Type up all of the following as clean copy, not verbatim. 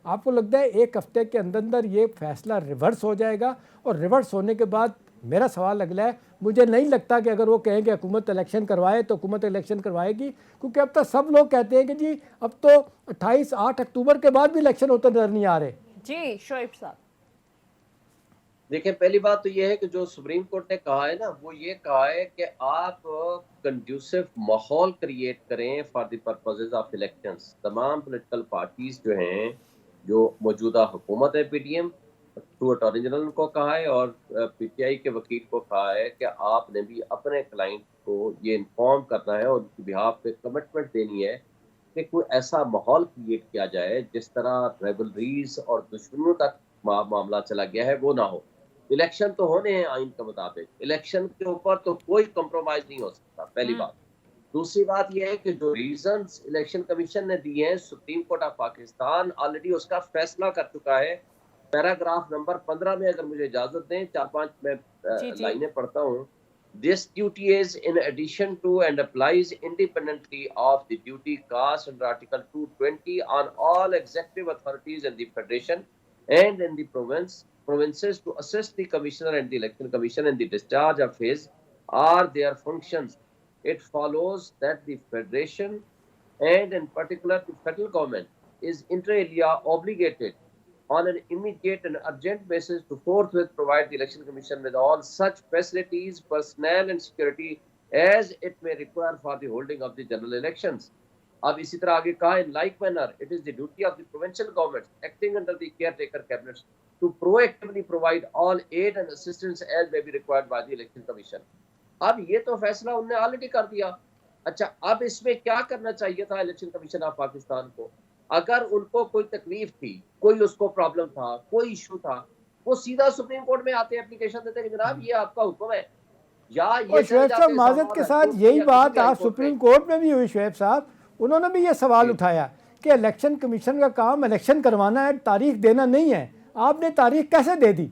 आपको लगता है एक हफ्ते के अंदर अंदर ये फैसला रिवर्स हो जाएगा? और रिवर्स होने के बाद मेरा सवाल अगला है, मुझे नहीं लगता कि अगर वो कहें कि हुकूमत इलेक्शन करवाए तो हुकूमत इलेक्शन करवाएगी, क्योंकि अब तक सब लोग कहते हैं कि जी अब तो 8 अक्टूबर के बाद भी इलेक्शन होते नजर नहीं आ रहे। जी शोएब साहब, देखिए, पहली बात तो ये है कि जो सुप्रीम कोर्ट ने कहा है ना, वो ये कहा है कि आप कंड्यूसिव माहौल क्रिएट करें for the purposes of elections. तमाम पॉलिटिकल पार्टीज जो हैं, जो मौजूदा हुकूमत है पीटीएम, थ्रू अटॉर्नी जनरल को कहा है, और पीटीआई के वकील को कहा है कि आपने भी अपने क्लाइंट को ये इन्फॉर्म करना है और उनकी बिहाफ पे कमिटमेंट देनी है कि कोई ऐसा माहौल क्रिएट किया जाए जिस तरह रेवलरीज और दुश्मनियों तक मामला चला गया है वो ना हो। इलेक्शन तो होने हैं आइन के मुताबिक, इलेक्शन के ऊपर तो कोई कंप्रोमाइज नहीं हो सकता, पहली बात। दूसरी बात यह है कि जो रीजंस इलेक्शन कमीशन ने दिए हैं, supreme court of Pakistan already उसका फैसला कर चुका है। पैराग्राफ नंबर 15 में अगर मुझे इजाजत दें, 4-5 मैं जी जी लाइनें पढ़ता हूँ। This duty is in addition to and applies independently of the duty cast under Article 220 on all executive authorities in the Federation and in the provinces to assist the Commissioner and the Election Commission in the discharge of his or their functions. It follows that the Federation and in particular the federal government is inter alia obligated on an immediate and urgent basis to forthwith provide the Election Commission with all such facilities, personnel and security as it may require for the holding of the general elections. अब इसी तरह आगे कहा, in like manner it is the duty of the provincial governments acting under the caretaker cabinets to proactively provide all aid and assistance as may be required by the Election Commission. अब ये तो फैसला उन्होंने already कर दिया। अच्छा, अब इसमें क्या करना चाहिए था इलेक्शन कमीशन ऑफ पाकिस्तान को? अगर उनको कोई तकलीफ थी, कोई उसको प्रॉब्लम था, कोई इशू था, वो सीधा सुप्रीम कोर्ट में आते एप्लीकेशन देते कि जनाब ये आपका हुक्म है, या और ये शुएब साहब माजरत के साथ यही बात आप सुप्रीम कोर्ट में भी हुई। शुएब साहब, उन्होंने भी ये सवाल उठाया कि इलेक्शन कमीशन का काम इलेक्शन करवाना है, तारीख देना नहीं है। आपने तारीख कैसे दे दी?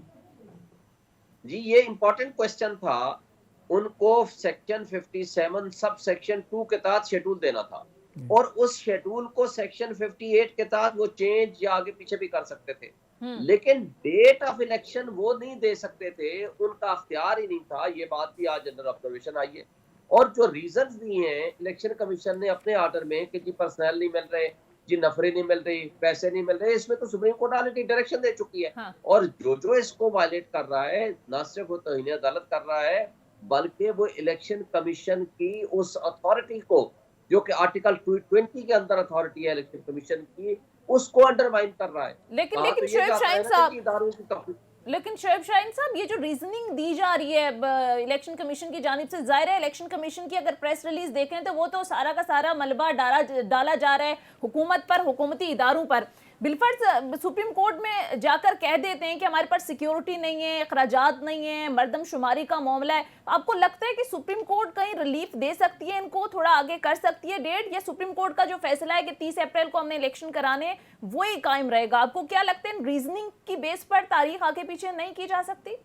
जी, ये इंपॉर्टेंट क्वेश्चन था। उनको सेक्शन 57 सब सेक्शन 2 के तहत शेड्यूल देना था, और उस शेड्यूल को सेक्शन 58 के तहत वो चेंज या आगे पीछे भी कर सकते थे, लेकिन डेट ऑफ इलेक्शन वो नहीं दे सकते थे, उनका अख्तियार ही नहीं था। ये बात भी आज अंडर ऑब्जर्वेशन आई है। और जो रीजंस दिए हैं इलेक्शन कमीशन ने अपने आर्डर में कि जी पर्सनल नहीं मिल रहे, जी नफरी नहीं मिल रही, पैसे नहीं मिल रहे, इसमें तो सुप्रीम कोर्ट ऑलरेडी डायरेक्शन दे चुकी है। हाँ। और जो इसको वायलेट कर रहा है, न सिर्फ वो तौहीन अदालत कर रहा है, बल्कि वो इलेक्शन कमीशन की उस अथॉरिटी को, जो कि आर्टिकल 220 के अंदर अथॉरिटी है इलेक्शन कमीशन की, उसको अंडरमाइन कर रहा है। लेकिन तो शोएब शाहीन साहब, इदारों की लेकिन शोएब शाहीन साहब, ये जो रीजनिंग दी जा रही है इलेक्शन कमीशन की जानिब से, जाहिर है इलेक्शन कमीशन की अगर प्रेस रिलीज देखें तो वो तो सारा का सारा मलबा डाला जा रहा है हुकूमत पर, हुकूमती इदारों पर। बिलफर्ज सुप्रीम कोर्ट में जाकर कह देते हैं कि हमारे पास सिक्योरिटी नहीं है, अखराजात नहीं है, मरदमशुमारी का मामला है। आपको लगता है कि सुप्रीम कोर्ट कहीं रिलीफ दे सकती है, इनको थोड़ा आगे कर सकती है डेट, या सुप्रीम कोर्ट का जो फैसला है कि 30 अप्रैल को हमने इलेक्शन कराने वो ही कायम रहेगा? आपको क्या लगता है, रीजनिंग की बेस पर तारीख आगे पीछे नहीं की जा सकती?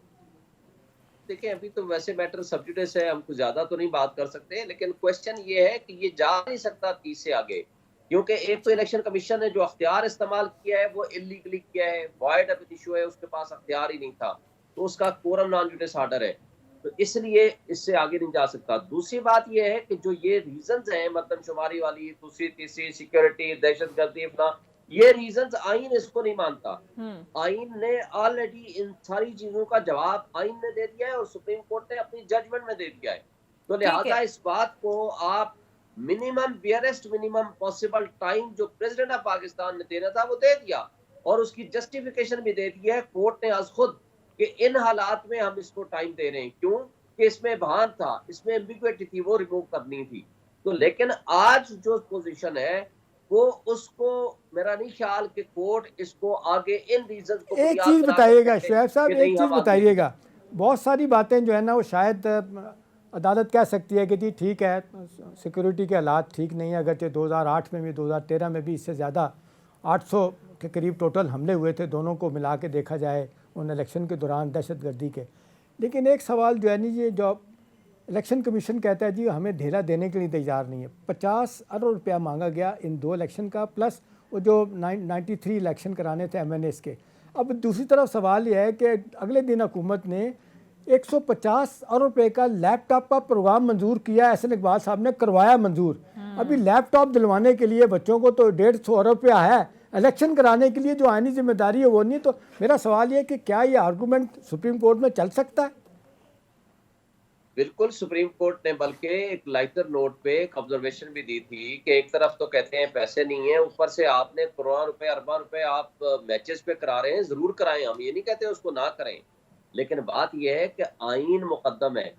देखिए, अभी तो वैसे मैटर सब्जुडिस है, हम कुछ ज्यादा तो नहीं बात कर सकते, लेकिन क्वेश्चन ये है कि ये जा नहीं सकता 30 से आगे, क्योंकि एक तो इलेक्शन कमीशन ने जो अख्तियार इस्तेमाल किया है वो इलीगली किया है, वॉइड ऑफ इशू है, उसके पास अख्तियार ही नहीं था, तो उसका कोरम नॉन जुडिस ऑर्डर है, तो इसलिए इससे आगे नहीं जा सकता। दूसरी बात यह है कि जो ये रीजंस हैं, मरदमशुमारी वाली, दूसरी तीसरी, सिक्योरिटी, दहशतगर्दी, ये रीजंस आइन इसको नहीं मानता। आइन ने ऑलरेडी इन सारी चीजों का जवाब आइन ने दे दिया है और सुप्रीम कोर्ट ने अपनी जजमेंट में दे दिया है। तो लिहाजा इस बात को आप मिनिमम बियरेस्ट मिनिमम पॉसिबल टाइम जो प्रेसिडेंट ऑफ पाकिस्तान ने देना था वो दे दिया, और उसकी जस्टिफिकेशन भी दे दी है कोर्ट ने आज खुद कि इन हालात में हम इसको टाइम दे रहे हैं, क्यों कि इसमें भान था, इसमें एम्बिग्युइटी थी, वो रिमूव करनी थी। तो लेकिन आज जो पोजीशन है वो, उसको मेरा नहीं ख्याल कि कोर्ट इसको आगे इन रीजंस को। एक चीज़ बताइएगा शुएब साहब, एक चीज़ बताइएगा, बहुत सारी बातें जो है ना वो शायद अदालत कह सकती है कि जी ठीक है सिक्योरिटी के हालात ठीक नहीं है, अगरचे 2008 में भी 2013 में भी इससे ज़्यादा 800 के करीब टोटल हमले हुए थे, दोनों को मिला के देखा जाए उन इलेक्शन के दौरान दहशतगर्दी के। लेकिन एक सवाल जो है नहीं, ये जो इलेक्शन कमीशन कहता है जी हमें ढेला देने के लिए तैयार नहीं है। 50 अरब रुपया मांगा गया इन 2 इलेक्शन का, प्लस वो जो 93 इलेक्शन कराने थे MNAs के। अब दूसरी तरफ सवाल यह है कि अगले दिन हुकूमत ने 150 अरब रुपए का लैपटॉप का प्रोग्राम मंजूर किया, एहसन इकबाल साहब ने करवाया मंजूर। अभी लैपटॉप दिलवाने के लिए बच्चों को तो 150 अरब रुपया है, इलेक्शन कराने के लिए जो आईनी जिम्मेदारी है वो नहीं। तो मेरा सवाल ये है कि क्या ये आर्गूमेंट सुप्रीम कोर्ट में चल सकता है? बिल्कुल, सुप्रीम कोर्ट ने बल्कि एक लाइटर नोट पे एक ऑब्जर्वेशन भी दी थी कि एक तरफ तो कहते हैं पैसे नहीं है, ऊपर से आपने करोड़ों रुपए अरबों रुपए आप मैचेस पे करा रहे हैं। जरूर कराएं, हम ये नहीं कहते उसको ना करें, लेकिन बात यह है कि आईन मुकद्दम है,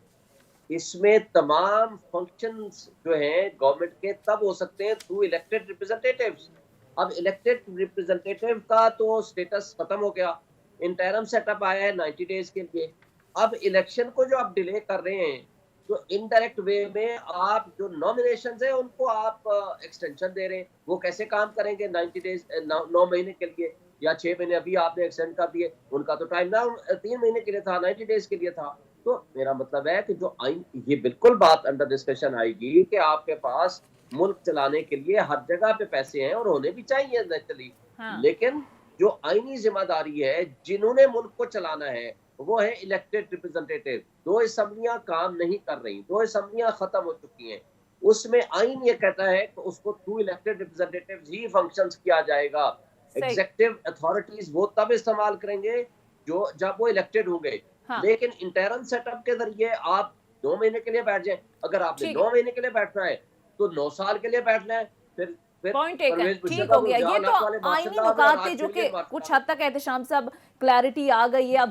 इसमें तमाम फंक्शंस जो हैं गवर्नमेंट के तब हो सकते हैं थ्रू इलेक्टेड रिप्रेजेंटेटिव्स। अब इलेक्टेड रिप्रेजेंटेटिव का तो स्टेटस खत्म हो गया, इंटरम सेटअप आया है 90 डेज के लिए। अब इलेक्शन को जो आप डिले कर रहे हैं तो इनडायरेक्ट वे में आप जो नॉमिनेशंस है उनको आप एक्सटेंशन दे रहे हैं। वो कैसे काम करेंगे 90 डेज 9 महीने के लिए या 6 महीने अभी आपने एक्सटेंड कर दिए। उनका तो टाइम ना 3 महीने के लिए था, 90 डेज के लिए था। तो मेरा मतलब है कि जो आइन, ये बिल्कुल बात अंडर डिस्कशन आएगी कि आपके पास मुल्क चलाने के लिए हर जगह पे पैसे हैं और होने भी चाहिए नेचुरली। हाँ। लेकिन जो आईनी जिम्मेदारी है, जिन्होंने मुल्क को चलाना है, वो है इलेक्टेड रिप्रेजेंटेटिव। 2 असेंबलियां काम नहीं कर रही, 2 असेंबलियां खत्म हो चुकी हैं। उसमें आइन ये कहता है कि उसको थ्रू इलेक्टेड रिप्रेजेंटेटिव्स ही फंक्शंस किया जाएगा। एग्जीक्यूटिव अथॉरिटीज वो तब इस्तेमाल करेंगे जो जब वो इलेक्टेड होंगे। हाँ। लेकिन इंटरम सेटअप के जरिए आप 2 महीने के लिए बैठ जाएं। अगर आपने 9 महीने के लिए बैठना है तो 9 साल के लिए बैठना है। फिर पॉइंट एक है, ठीक हो गया। ये तो आईनी नुकात थे जो कि कुछ हद तक एहतशाम साहब क्लैरिटी आ गई है। अब